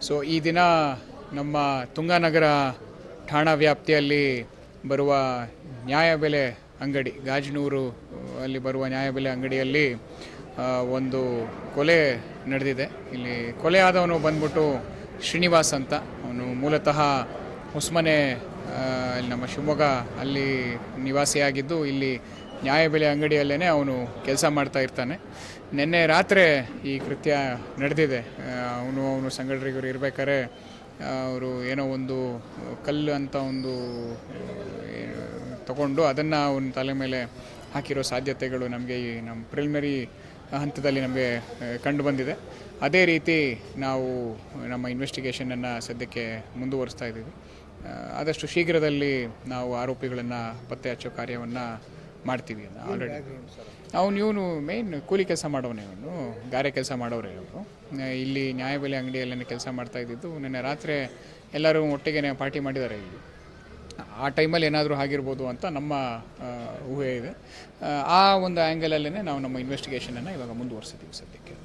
So ಈ ದಿನ ನಮ್ಮ ತುಂಗಾನಗರ ಠಾಣಾ ವ್ಯಾಪ್ತಿಯಲ್ಲಿ ಬರುವ ನ್ಯಾಯಬೆಲೆ ಅಂಗಡಿ ಗಾಜನೂರು ಅಲ್ಲಿ ಬರುವ ನ್ಯಾಯಬೆಲೆ ಅಂಗಡಿಯಲ್ಲಿ ಒಂದು ಕೊಲೆ ನಡೆದಿದೆ. ಇಲ್ಲಿ ಕೊಲೆ ಆದವನು ಬಂದ್ಬಿಟ್ಟು ಶ್ರೀನಿವಾಸ್ ಅಂತ. ಅವನು ಮೂಲತಃ ಹೊಸಮನೆ ನಮ್ಮ ಶಿವಮೊಗ್ಗ ಅಲ್ಲಿ ನಿವಾಸಿಯಾಗಿದ್ದು ಇಲ್ಲಿ ನ್ಯಾಯಬೆಲೆ ಅಂಗಡಿಯಲ್ಲೇ ಅವನು ಕೆಲಸ ಮಾಡ್ತಾ ಇರ್ತಾನೆ. ನಿನ್ನೆ ರಾತ್ರಿ ಈ ಕೃತ್ಯ ನಡೆದಿದೆ. ಅವನು ಸಂಘಟಕರು ಇರಬೇಕಾದ್ರೆ ಅವರು ಏನೋ ಒಂದು ಕಲ್ಲು ಅಂತ ಒಂದು ತಗೊಂಡು ಅದನ್ನು ಅವನ ತಲೆ ಮೇಲೆ ಹಾಕಿರೋ ಸಾಧ್ಯತೆಗಳು ನಮಗೆ ಈ ನಮ್ಮ ಪ್ರಿಲಿಮಿನರಿ ಹಂತದಲ್ಲಿ ನಮಗೆ ಕಂಡು ಬಂದಿದೆ. ಅದೇ ರೀತಿ ನಾವು ನಮ್ಮ ಇನ್ವೆಸ್ಟಿಗೇಷನನ್ನು ಸದ್ಯಕ್ಕೆ ಮುಂದುವರಿಸ್ತಾ ಇದ್ದೀವಿ. ಆದಷ್ಟು ಶೀಘ್ರದಲ್ಲಿ ನಾವು ಆರೋಪಿಗಳನ್ನು ಪತ್ತೆ ಹಚ್ಚೋ ಕಾರ್ಯವನ್ನು ಮಾಡ್ತೀವಿ. ಆಲ್ರೆಡಿ ಇವನು ಮೇನ್ ಕೂಲಿ ಕೆಲಸ ಮಾಡೋನೇ, ಅವನು ಗಾರೆ ಕೆಲಸ ಮಾಡೋರೇ. ಅವರು ಇಲ್ಲಿ ನ್ಯಾಯಬೆಲೆ ಅಂಗಡಿಯಲ್ಲೇ ಕೆಲಸ ಮಾಡ್ತಾ ಇದ್ದಿದ್ದು. ನಿನ್ನೆ ರಾತ್ರಿ ಎಲ್ಲರೂ ಒಟ್ಟಿಗೆ ಪಾರ್ಟಿ ಮಾಡಿದ್ದಾರೆ. ಇಲ್ಲಿ ಆ ಟೈಮಲ್ಲಿ ಏನಾದರೂ ಆಗಿರ್ಬೋದು ಅಂತ ನಮ್ಮ ಊಹೆ ಇದೆ. ಆ ಒಂದು ಆ್ಯಂಗಲಲ್ಲೇ ನಾವು ನಮ್ಮ ಇನ್ವೆಸ್ಟಿಗೇಷನನ್ನು ಇವಾಗ ಮುಂದುವರಿಸಿದ್ದೀವಿ ಸದ್ಯಕ್ಕೆ.